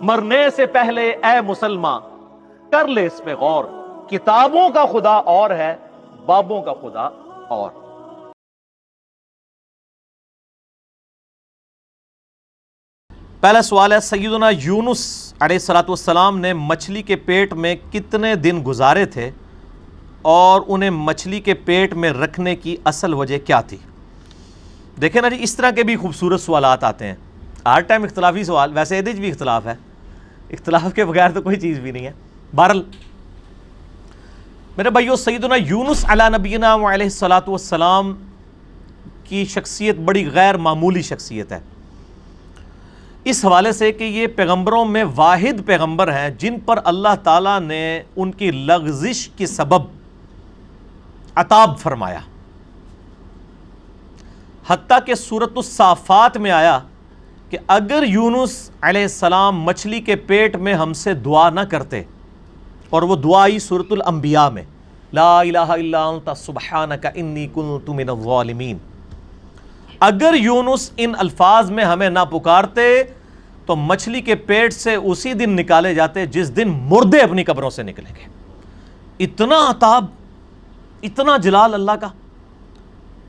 مرنے سے پہلے اے مسلمان کر لے اس پہ غور، کتابوں کا خدا اور ہے، بابوں کا خدا اور۔ پہلا سوال ہے، سیدنا یونس علیہ الصلوۃ والسلام نے مچھلی کے پیٹ میں کتنے دن گزارے تھے اور انہیں مچھلی کے پیٹ میں رکھنے کی اصل وجہ کیا تھی؟ دیکھیں نا جی، اس طرح کے بھی خوبصورت سوالات آتے ہیں ہر ٹائم، اختلافی سوال، ویسے یہ بھی اختلاف ہے، اختلاف کے بغیر تو کوئی چیز بھی نہیں ہے۔ بہرحال میرے بھائیو، سیدنا یونس علی نبینا علیہ الصلوۃ والسلام کی شخصیت بڑی غیر معمولی شخصیت ہے، اس حوالے سے کہ یہ پیغمبروں میں واحد پیغمبر ہیں جن پر اللہ تعالیٰ نے ان کی لغزش کے سبب عطاب فرمایا، حتیٰ کہ سورۃ الصافات میں آیا کہ اگر یونس علیہ السلام مچھلی کے پیٹ میں ہم سے دعا نہ کرتے، اور وہ دعا آئی سورۃ الانبیاء میں، لا الہ الا انت سبحانک انی کنت من الظالمین، اگر یونس ان الفاظ میں ہمیں نہ پکارتے تو مچھلی کے پیٹ سے اسی دن نکالے جاتے جس دن مردے اپنی قبروں سے نکلیں گے۔ اتنا عطاب، اتنا جلال اللہ کا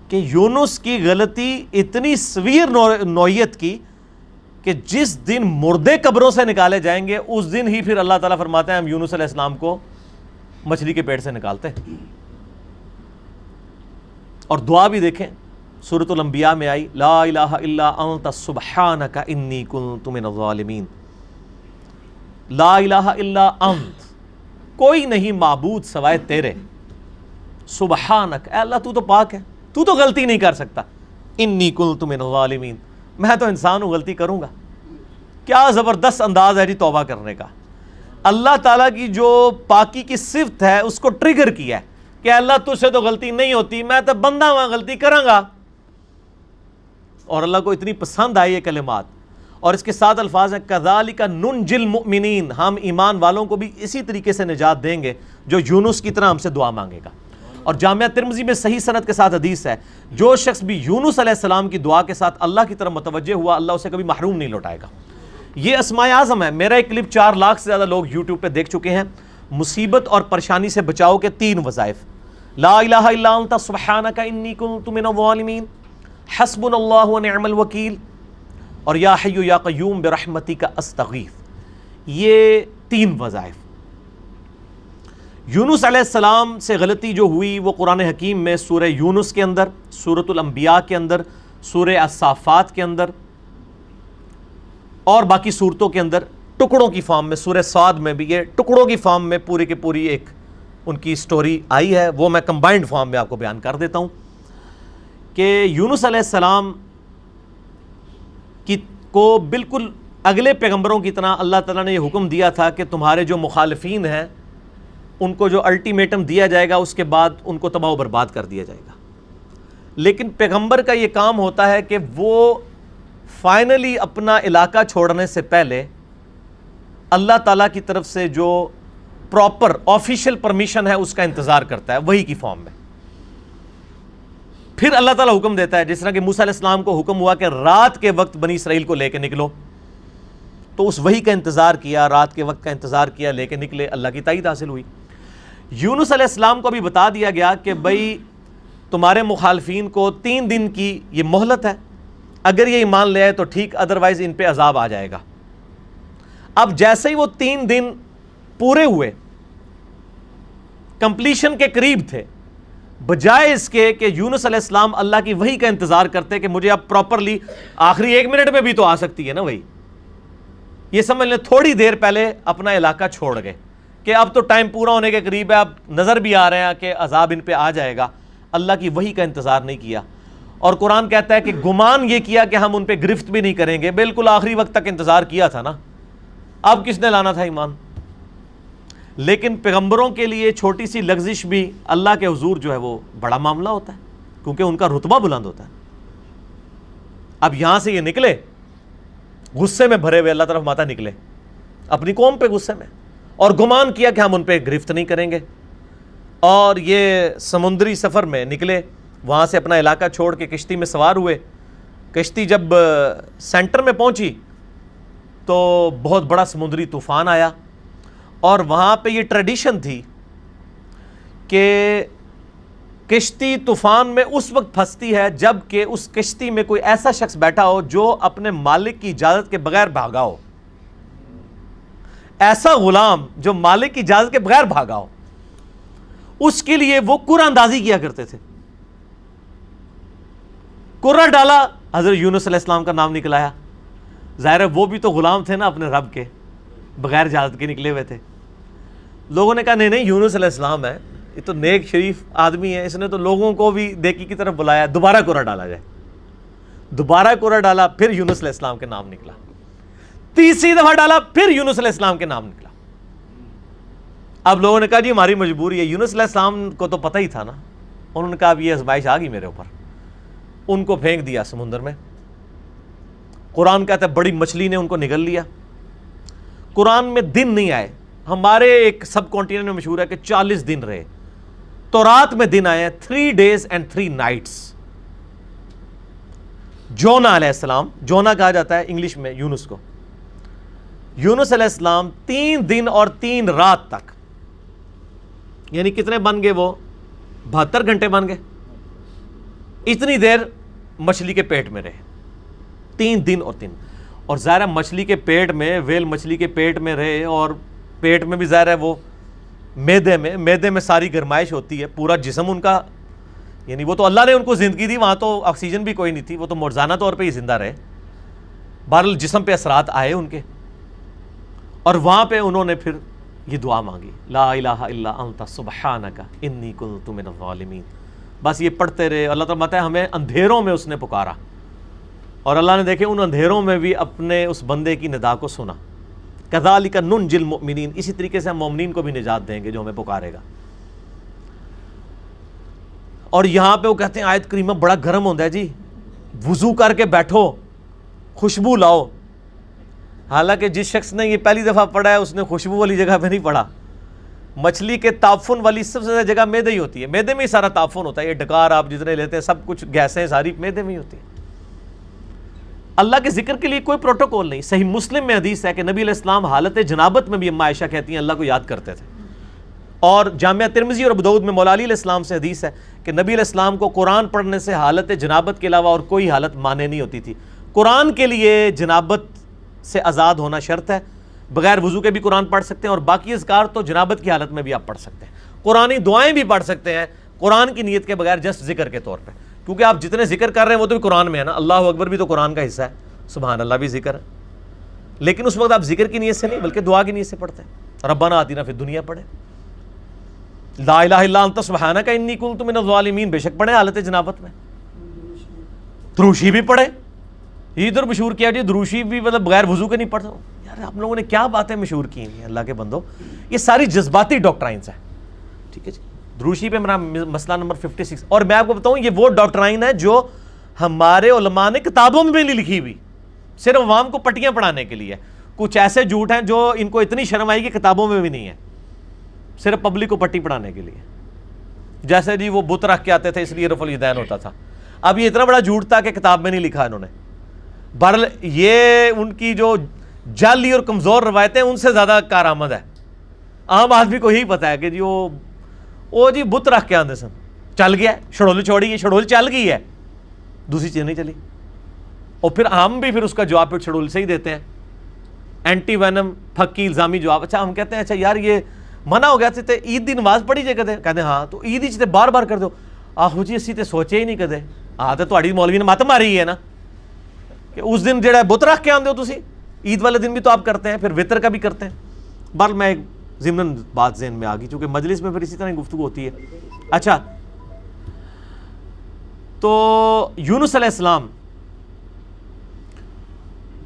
کہ یونس کی غلطی اتنی سویر نوعیت کی کہ جس دن مردے قبروں سے نکالے جائیں گے اس دن ہی پھر اللہ تعالیٰ فرماتے ہیں ہم یونس علیہ السلام کو مچھلی کے پیٹ سے نکالتے ہیں۔ اور دعا بھی دیکھیں، سورۃ الانبیاء میں آئی، لا الہ الا انت سبحانک انی کنت من الظالمین، لا الہ الا انت، کوئی نہیں معبود سوائے تیرے، سبحانک، اے اللہ تو پاک ہے، تو غلطی نہیں کر سکتا، انی کنت من الظالمین، میں تو انسان ہوں، غلطی کروں گا۔ کیا زبردست انداز ہے جی توبہ کرنے کا، اللہ تعالیٰ کی جو پاکی کی صفت ہے اس کو ٹریگر کیا ہے کہ اللہ تجھ سے تو غلطی نہیں ہوتی، میں تو بندہ ہوں، غلطی کروں گا۔ اور اللہ کو اتنی پسند آئی یہ کلمات، اور اس کے ساتھ الفاظ ہیں کذالک ننجی المؤمنین، ہم ایمان والوں کو بھی اسی طریقے سے نجات دیں گے جو یونس کی طرح ہم سے دعا مانگے گا۔ اور جامعہ ترمذی میں صحیح سند کے ساتھ حدیث ہے، جو شخص بھی یونس علیہ السلام کی دعا کے ساتھ اللہ کی طرف متوجہ ہوا، اللہ اسے کبھی محروم نہیں لوٹائے گا۔ یہ اسماء اعظم ہے، میرا ایک کلپ 4 لاکھ سے زیادہ لوگ یوٹیوب پہ دیکھ چکے ہیں۔ مصیبت اور پریشانی سے بچاؤ کے 3 وظائف، لا الہ الا انت سبحانک انی کنت من الظالمین، حسبنا اللہ ونعم الوکیل، اور یا حی یا قیوم برحمتک استغیث، یہ 3 وظائف۔ یونس علیہ السلام سے غلطی جو ہوئی وہ قرآن حکیم میں سورہ یونس کے اندر، سورۃ الانبیاء کے اندر، سورہ الصافات کے اندر اور باقی صورتوں کے اندر ٹکڑوں کی فارم میں، سورہ صاد میں بھی یہ ٹکڑوں کی فارم میں پوری کی پوری ایک ان کی سٹوری آئی ہے، وہ میں کمبائنڈ فارم میں آپ کو بیان کر دیتا ہوں کہ یونس علیہ السلام کو بالکل اگلے پیغمبروں کی طرح اللہ تعالیٰ نے یہ حکم دیا تھا کہ تمہارے جو مخالفین ہیں ان کو جو الٹیمیٹم دیا جائے گا اس کے بعد ان کو تباہ و برباد کر دیا جائے گا، لیکن پیغمبر کا یہ کام ہوتا ہے کہ وہ فائنلی اپنا علاقہ چھوڑنے سے پہلے اللہ تعالیٰ کی طرف سے جو پراپر آفیشیل پرمیشن ہے اس کا انتظار کرتا ہے، وہی کی فارم میں۔ پھر اللہ تعالیٰ حکم دیتا ہے، جس طرح کہ موسیٰ علیہ السلام کو حکم ہوا کہ رات کے وقت بنی اسرائیل کو لے کے نکلو، تو اس وحی کا انتظار کیا، رات کے وقت کا انتظار کیا، لے کے نکلے، اللہ کی تائید حاصل ہوئی۔ یونس علیہ السلام کو بھی بتا دیا گیا کہ بھئی تمہارے مخالفین کو 3 دن کی یہ مہلت ہے، اگر یہ ایمان لے آئے تو ٹھیک، ادروائز ان پہ عذاب آ جائے گا۔ اب جیسے ہی وہ 3 دن پورے ہوئے، کمپلیشن کے قریب تھے، بجائے اس کے کہ یونس علیہ السلام اللہ کی وحی کا انتظار کرتے کہ مجھے اب پراپرلی آخری 1 منٹ میں بھی تو آ سکتی ہے نا وہی، یہ سمجھ لیں تھوڑی دیر پہلے اپنا علاقہ چھوڑ گئے کہ اب تو ٹائم پورا ہونے کے قریب ہے، اب نظر بھی آ رہے ہیں کہ عذاب ان پہ آ جائے گا، اللہ کی وحی کا انتظار نہیں کیا۔ اور قرآن کہتا ہے کہ گمان یہ کیا کہ ہم ان پہ گرفت بھی نہیں کریں گے، بالکل آخری وقت تک انتظار کیا تھا نا، اب کس نے لانا تھا ایمان؟ لیکن پیغمبروں کے لیے چھوٹی سی لغزش بھی اللہ کے حضور جو ہے وہ بڑا معاملہ ہوتا ہے، کیونکہ ان کا رتبہ بلند ہوتا ہے۔ اب یہاں سے یہ نکلے غصے میں بھرے ہوئے، اللہ طرف ماتا نکلے اپنی قوم پہ غصے میں، اور گمان کیا کہ ہم ان پہ گرفت نہیں کریں گے، اور یہ سمندری سفر میں نکلے، وہاں سے اپنا علاقہ چھوڑ کے کشتی میں سوار ہوئے۔ کشتی جب سینٹر میں پہنچی تو بہت بڑا سمندری طوفان آیا، اور وہاں پہ یہ ٹریڈیشن تھی کہ کشتی طوفان میں اس وقت پھنستی ہے جب کہ اس کشتی میں کوئی ایسا شخص بیٹھا ہو جو اپنے مالک کی اجازت کے بغیر بھاگا ہو، ایسا غلام جو مالک کی اجازت کے بغیر بھاگا ہو، اس کے لیے وہ کرہ اندازی کیا کرتے تھے۔ کرہ ڈالا، حضرت یونس علیہ السلام کا نام نکل آیا۔ ظاہر ہے وہ بھی تو غلام تھے نا اپنے رب کے، بغیر اجازت کے نکلے ہوئے تھے۔ لوگوں نے کہا نہیں یونس علیہ السلام ہے، یہ تو نیک شریف آدمی ہے، اس نے تو لوگوں کو بھی نیکی کی طرف بلایا، دوبارہ کرہ ڈالا جائے۔ دوبارہ کرہ ڈالا، پھر یونس علیہ السلام کے نام نکلا۔ تیسری دفعہ ڈالا، پھر یونس علیہ السلام کے نام نکلا۔ اب لوگوں نے کہا جی ہماری مجبوری ہے۔ یونس علیہ السلام کو تو پتہ ہی تھا نا، انہوں نے کہا اب یہ آزمائش آ گئی میرے اوپر، ان کو پھینک دیا سمندر میں۔ قرآن کہتا ہے بڑی مچھلی نے ان کو نگل لیا۔ قرآن میں دن نہیں آئے، ہمارے ایک سب کانٹیننٹ میں مشہور ہے کہ 40 دن رہے، تورات میں دن آئے ہیں 3 days and 3 nights۔ جونا علیہ السلام، جونا کہا جاتا ہے انگلش میں یونس کو، یونس علیہ السلام 3 دن اور 3 رات تک، یعنی کتنے بن گئے وہ 72 گھنٹے بن گئے، اتنی دیر مچھلی کے پیٹ میں رہے، 3 دن اور 3۔ اور ظاہر ہے مچھلی کے پیٹ میں، ویل مچھلی کے پیٹ میں رہے، اور پیٹ میں بھی ظاہر ہے وہ میدے میں ساری گرمائش ہوتی ہے، پورا جسم ان کا، یعنی وہ تو اللہ نے ان کو زندگی دی، وہاں تو آکسیجن بھی کوئی نہیں تھی، وہ تو موجزانہ طور پہ ہی زندہ رہے، بہرحال جسم پہ اثرات آئے ان کے، اور وہاں پہ انہوں نے پھر یہ دعا مانگی، لا الہ الا انت سبحانک انی کنت من الظالمین۔ بس یہ پڑھتے رہے۔ اللہ تعالیٰ ماتا ہے ہمیں اندھیروں میں اس نے پکارا، اور اللہ نے دیکھے ان اندھیروں میں بھی اپنے اس بندے کی ندا کو سنا۔ کذالک ننجی المؤمنین، اسی طریقے سے ہم مومنین کو بھی نجات دیں گے جو ہمیں پکارے گا۔ اور یہاں پہ وہ کہتے ہیں آیت کریمہ بڑا گرم ہوتا ہے جی، وضو کر کے بیٹھو، خوشبو لاؤ۔ حالانکہ جس شخص نے یہ پہلی دفعہ پڑھا ہے اس نے خوشبو والی جگہ پہ نہیں پڑھا۔ مچھلی کے تعفن والی سب سے زیادہ جگہ میدے ہی ہوتی ہے، میدے میں ہی سارا تعفن ہوتا ہے، یہ ڈکار آپ جتنے لیتے ہیں سب کچھ گیسیں ساری میدے میں ہی ہوتی ہیں۔ اللہ کے ذکر کے لیے کوئی پروٹوکول نہیں۔ صحیح مسلم میں حدیث ہے کہ نبی علیہ السلام حالت جنابت میں بھی، اما عائشہ کہتی ہیں، اللہ کو یاد کرتے تھے۔ اور جامعہ ترمذی اور ابو داؤد میں مولا علی علیہ السلام سے حدیث ہے کہ نبی علیہ السلام کو قرآن پڑھنے سے حالت جنابت کے علاوہ اور کوئی حالت مانے نہیں ہوتی تھی۔ قرآن کے لیے جنابت سے آزاد ہونا شرط ہے، بغیر وضو کے بھی قرآن پڑھ سکتے ہیں، اور باقی اذکار تو جنابت کی حالت میں بھی آپ پڑھ سکتے ہیں۔ قرآنی دعائیں بھی پڑھ سکتے ہیں قرآن کی نیت کے بغیر، جسٹ ذکر کے طور پہ، کیونکہ آپ جتنے ذکر کر رہے ہیں وہ تو بھی قرآن میں ہے نا، اللہ اکبر بھی تو قرآن کا حصہ ہے، سبحان اللہ بھی ذکر ہے، لیکن اس وقت آپ ذکر کی نیت سے نہیں بلکہ دعا کی نیت سے پڑھتے ہیں۔ ربنا آتنا فی الدنیا پڑھے، لا الہ الا انت سبحانک انی کنت من الظالمین بے شک پڑھے حالت جنابت میں۔ دروشی بھی پڑھے، یہ ادھر مشہور کیا جی، دروشی بھی مطلب بغیر وضو کے نہیں پڑھتا۔ یار آپ لوگوں نے کیا باتیں مشہور کی ہیں اللہ کے بندو، یہ ساری جذباتی ڈاکٹرائنس ہیں، ٹھیک ہے جی۔ دروشی پہ میرا مسئلہ نمبر 56، اور میں آپ کو بتاؤں یہ وہ ڈاکٹرائن ہے جو ہمارے علماء نے کتابوں میں بھی نہیں لکھی ہوئی، صرف عوام کو پٹیاں پڑھانے کے لیے۔ کچھ ایسے جھوٹ ہیں جو ان کو اتنی شرم آئی کہ کتابوں میں بھی نہیں ہے، صرف پبلک کو پٹی پڑھانے کے لیے۔ جیسے جی وہ بت رکھ کے آتے تھے اس لیے رفع الیدین ہوتا تھا، اب یہ اتنا بڑا جھوٹ تھا کہ کتاب میں نہیں لکھا انہوں نے۔ بہرحال یہ ان کی جو جعلی اور کمزور روایتیں ان سے زیادہ کارآمد ہے، عام آدمی کو یہی پتا ہے کہ جی وہ جی بت رکھ کے آتے سن، چل گیا شڑول چھوڑی، شڑول چل گئی ہے، دوسری چیز نہیں چلی۔ اور پھر ہم بھی پھر اس کا جواب پھر شڑول سے ہی دیتے ہیں، اینٹی وینم پھکی الزامی جواب۔ اچھا ہم کہتے ہیں اچھا یار یہ منع ہو گیا تے عید دی نماز پڑھی جے کدے، کہتے ہیں ہاں تو عید ہی بار بار کر دو۔ آہو جی اسی تے سوچے ہی نہیں کدے، ہاں تو تہاڈی مولوی نے مت ماری ہے نا کہ اس دن جڑا بت رکھ کے آندے ہو تسی، عید والے دن بھی تو آپ کرتے ہیں، پھر وطر کا بھی کرتے ہیں۔ بہرحال میں ایک ضمن بات ذہن میں آ گئی چونکہ مجلس میں پھر اسی طرح گفتگو ہوتی ہے۔ اچھا تو یونس علیہ السلام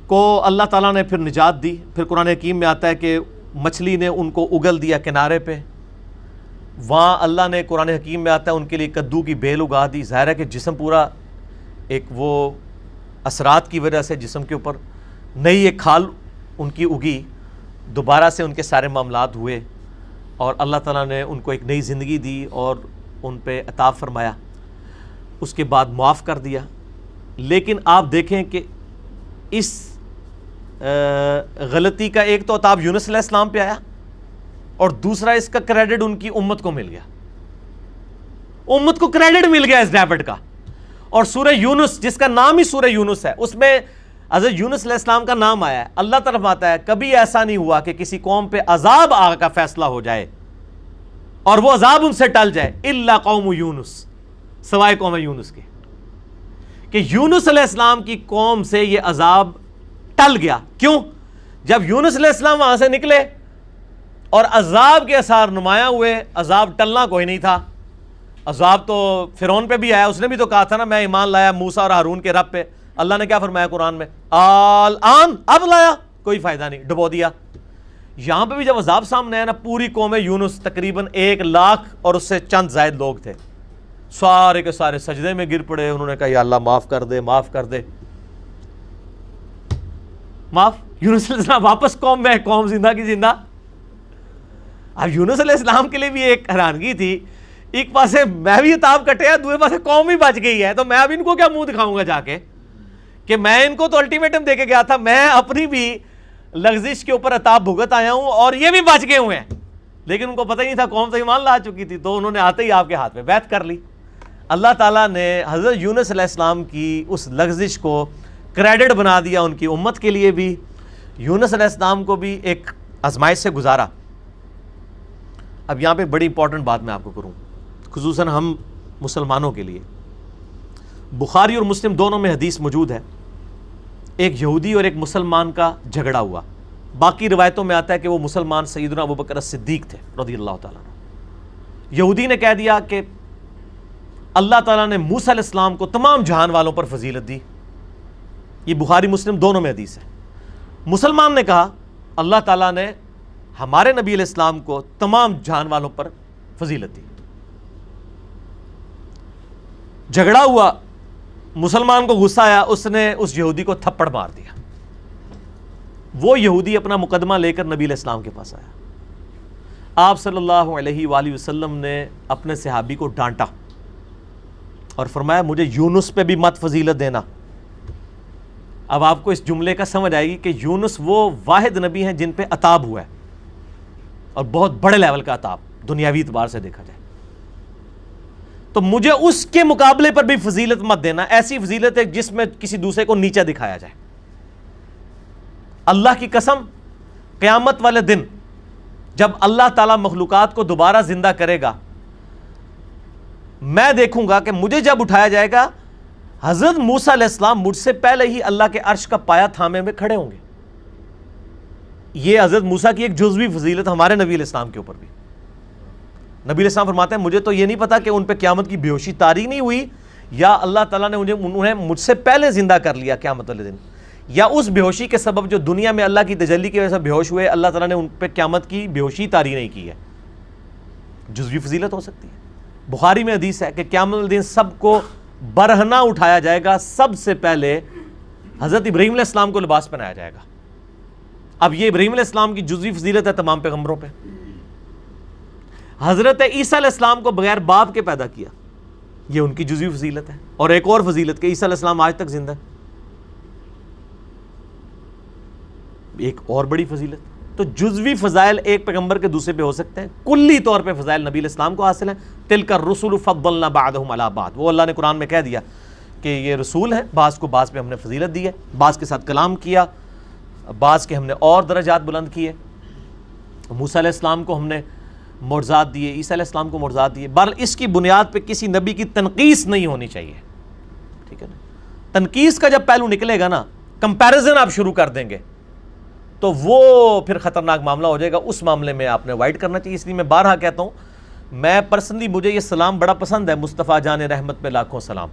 کو اللہ تعالیٰ نے پھر نجات دی، پھر قرآن حکیم میں آتا ہے کہ مچھلی نے ان کو اگل دیا کنارے پہ، وہاں اللہ نے قرآن حکیم میں آتا ہے ان کے لیے کدو کی بیل اگا دی۔ ظاہر ہے کہ جسم پورا ایک وہ اثرات کی وجہ سے جسم کے اوپر نئی ایک کھال ان کی اگی، دوبارہ سے ان کے سارے معاملات ہوئے، اور اللہ تعالیٰ نے ان کو ایک نئی زندگی دی اور ان پہ عطا فرمایا، اس کے بعد معاف کر دیا۔ لیکن آپ دیکھیں کہ اس غلطی کا ایک تو عتاب یونس علیہ السلام پہ آیا اور دوسرا اس کا کریڈٹ ان کی امت کو مل گیا. امت کو کریڈٹ مل گیا اس ڈیبٹ کا. اور سورہ یونس جس کا نام ہی سورہ یونس ہے اس میں حضرت یونس علیہ السلام کا نام آیا ہے. اللہ طرف آتا ہے کبھی ایسا نہیں ہوا کہ کسی قوم پہ عذاب آ کا فیصلہ ہو جائے اور وہ عذاب ان سے ٹل جائے الا قوم یونس، سوائے قوم یونس کے، کہ یونس علیہ السلام کی قوم سے یہ عذاب ٹل گیا. کیوں؟ جب یونس علیہ السلام وہاں سے نکلے اور عذاب کے اثار نمایاں ہوئے، عذاب ٹلنا کوئی نہیں تھا. عذاب تو فرعون پہ بھی آیا، اس نے بھی تو کہا تھا نا میں ایمان لایا موسیٰ اور ہارون کے رب پہ. اللہ نے کیا فرمایا قرآن میں؟ الآن، اب لایا، کوئی فائدہ نہیں، ڈبو دیا. یہاں پہ بھی جب عذاب سامنے آیا نا، پوری قوم یونس تقریباً 1,00,000 اور اس سے چند زائد لوگ تھے، سارے کے سارے سجدے میں گر پڑے. انہوں نے کہا یا اللہ معاف کر دے، معاف کر دے، معاف. یونس علیہ السلام واپس قوم میں، قوم زندہ کی زندہ. اب یونس علیہ السلام کے لیے بھی ایک حیرانگی تھی، ایک پاسے میں بھی عتاب کٹیا، دوسرے پاسے قوم بھی بچ گئی ہے، تو میں اب ان کو کیا منہ دکھاؤں گا جا کے کہ میں ان کو تو الٹیمیٹم دے کے گیا تھا، میں اپنی بھی لغزش کے اوپر عتاب بھگت آیا ہوں اور یہ بھی بچ گئے ہوئے ہیں. لیکن ان کو پتہ ہی نہیں تھا، قوم تو ایمان لا چکی تھی، تو انہوں نے آتے ہی آپ کے ہاتھ میں بیعت کر لی. اللہ تعالیٰ نے حضرت یونس علیہ السلام کی اس لغزش کو کریڈٹ بنا دیا ان کی امت کے لیے بھی، یونس علیہ السلام کو بھی ایک آزمائش سے گزارا. اب یہاں پہ بڑی امپورٹنٹ بات میں آپ کو کروں، خصوصاً ہم مسلمانوں کے لیے. بخاری اور مسلم دونوں میں حدیث موجود ہے، ایک یہودی اور ایک مسلمان کا جھگڑا ہوا. باقی روایتوں میں آتا ہے کہ وہ مسلمان سیدنا ابوبکر صدیق تھے رضی اللہ تعالیٰ عنہ. یہودی نے کہہ دیا کہ اللہ تعالیٰ نے موسیٰ علیہ السلام کو تمام جہان والوں پر فضیلت دی. یہ بخاری مسلم دونوں میں حدیث ہے. مسلمان نے کہا اللہ تعالیٰ نے ہمارے نبی علیہ السلام کو تمام جہان والوں پر فضیلت دی. جھگڑا ہوا، مسلمان کو غصہ آیا، اس نے اس یہودی کو تھپڑ مار دیا. وہ یہودی اپنا مقدمہ لے کر نبی علیہ السلام کے پاس آیا. آپ صلی اللہ علیہ وآلہ وسلم نے اپنے صحابی کو ڈانٹا اور فرمایا مجھے یونس پہ بھی مت فضیلت دینا. اب آپ کو اس جملے کا سمجھ آئے گی کہ یونس وہ واحد نبی ہیں جن پہ عتاب ہوا ہے، اور بہت بڑے لیول کا عتاب دنیاوی اعتبار سے دیکھا جائے. تو مجھے اس کے مقابلے پر بھی فضیلت مت دینا، ایسی فضیلت ہے جس میں کسی دوسرے کو نیچا دکھایا جائے. اللہ کی قسم، قیامت والے دن جب اللہ تعالیٰ مخلوقات کو دوبارہ زندہ کرے گا، میں دیکھوں گا کہ مجھے جب اٹھایا جائے گا، حضرت موسیٰ علیہ السلام مجھ سے پہلے ہی اللہ کے عرش کا پایا تھامے میں کھڑے ہوں گے. یہ حضرت موسیٰ کی ایک جزوی فضیلت ہمارے نبی علیہ السلام کے اوپر بھی. نبی علیہ السلام فرماتے ہیں مجھے تو یہ نہیں پتا کہ ان پہ قیامت کی بے ہوشی طاری نہیں ہوئی، یا اللہ تعالیٰ نے انہیں مجھ سے پہلے زندہ کر لیا قیامت والے دن، یا اس بے ہوشی کے سبب جو دنیا میں اللہ کی تجلی کی وجہ سے بے ہوش ہوئے، اللہ تعالیٰ نے ان پہ قیامت کی بے ہوشی طاری نہیں کی ہے. جزوی فضیلت ہو سکتی ہے. بخاری میں حدیث ہے کہ قیامت والے دن سب کو برہنہ اٹھایا جائے گا، سب سے پہلے حضرت ابراہیم علیہ السلام کو لباس پہنایا جائے گا. اب یہ ابراہیم علیہ السلام کی جزوی فضیلت ہے تمام پیغمبروں پہ. حضرت عیسیٰ علیہ السلام کو بغیر باپ کے پیدا کیا، یہ ان کی جزوی فضیلت ہے. اور ایک اور فضیلت کہ عیسیٰ علیہ السلام آج تک زندہ ہے، ایک اور بڑی فضیلت. تو جزوی فضائل ایک پیغمبر کے دوسرے پہ ہو سکتے ہیں، کلی طور پہ فضائل نبی علیہ السلام کو حاصل ہیں. تلک الرسل فضلنا بعضهم علی بعض، وہ اللہ نے قرآن میں کہہ دیا کہ یہ رسول ہیں، بعض کو بعض پہ ہم نے فضیلت دی ہے، بعض کے ساتھ کلام کیا، بعض کے ہم نے اور درجات بلند کیے. موسیٰ علیہ السلام کو ہم نے معجزات دیے، عیسیٰ علیہ السلام کو معجزات دیے. بہرحال اس کی بنیاد پہ کسی نبی کی تنقیص نہیں ہونی چاہیے، ٹھیک ہے نا. تنقیص کا جب پہلو نکلے گا نا، کمپیریزن آپ شروع کر دیں گے، تو وہ پھر خطرناک معاملہ ہو جائے گا. اس معاملے میں آپ نے اوائڈ کرنا چاہیے. اس لیے میں بارہا کہتا ہوں، میں پرسنلی مجھے یہ سلام بڑا پسند ہے، مصطفیٰ جان رحمت پہ لاکھوں سلام،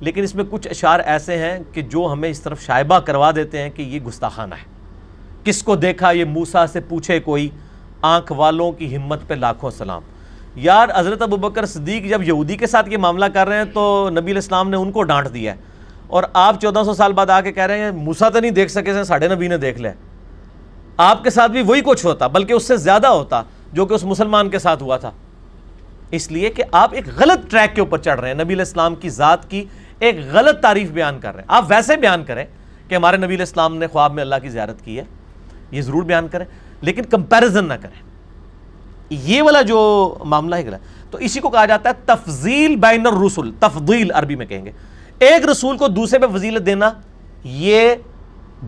لیکن اس میں کچھ اشعار ایسے ہیں کہ جو ہمیں اس طرف شائبہ کروا دیتے ہیں کہ یہ گستاخانہ ہے. کس کو دیکھا یہ موسیٰ سے پوچھے کوئی، آنکھ والوں کی ہمت پہ لاکھوں سلام. یار حضرت ابوبکر صدیق جب یہودی کے ساتھ یہ معاملہ کر رہے ہیں تو نبی علیہ السلام نے ان کو ڈانٹ دیا ہے، اور آپ 1400 سال بعد آ کے کہہ رہے ہیں موسیٰ تو نہیں دیکھ سکے تھے، ساڑھے نبی نے دیکھ لیا. آپ کے ساتھ بھی وہی کچھ ہوتا، بلکہ اس سے زیادہ ہوتا جو کہ اس مسلمان کے ساتھ ہوا تھا. اس لیے کہ آپ ایک غلط ٹریک کے اوپر چڑھ رہے ہیں، نبی علیہ السلام کی ذات کی ایک غلط تعریف بیان کر رہے ہیں. آپ ویسے بیان کریں کہ ہمارے نبی علیہ السلام نے خواب میں اللہ کی زیارت کی ہے، یہ ضرور بیان کریں، لیکن کمپیریزن نہ کریں، یہ والا جو معاملہ ہے۔ تو اسی کو کہا جاتا ہے تفضیل بین الرسل، تفضیل عربی میں کہیں گے، ایک رسول کو دوسرے پہ فضیلت دینا یہ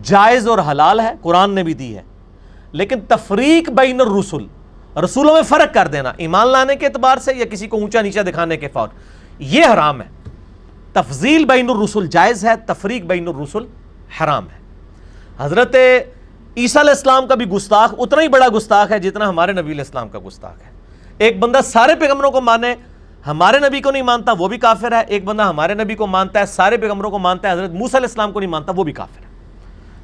جائز اور حلال ہے، قرآن نے بھی دی ہے، لیکن تفریق بین الرسل، رسولوں میں فرق کر دینا ایمان لانے کے اعتبار سے یا کسی کو اونچا نیچا دکھانے کے فور، یہ حرام ہے۔ تفضیل بین الرسل جائز ہے، تفریق بین الرسل حرام ہے۔ حضرت عیسیٰ علیہ السلام کا بھی گستاخ اتنا ہی بڑا گستاخ ہے جتنا ہمارے نبی علیہ السلام کا گستاخ ہے۔ ایک بندہ سارے پیغمبروں کو مانے، ہمارے نبی کو نہیں مانتا، وہ بھی کافر ہے۔ ایک بندہ ہمارے نبی کو مانتا ہے، سارے پیغمبروں کو مانتا ہے، حضرت موسیٰ علیہ السلام کو نہیں مانتا، وہ بھی کافر ہے۔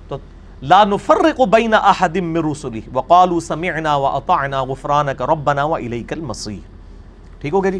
تو لا نفرق بین احد من رسلہ وقالوا سمعنا واطعنا غفرانک ربنا والیک المصیر۔ ٹھیک ہو گیا جی؟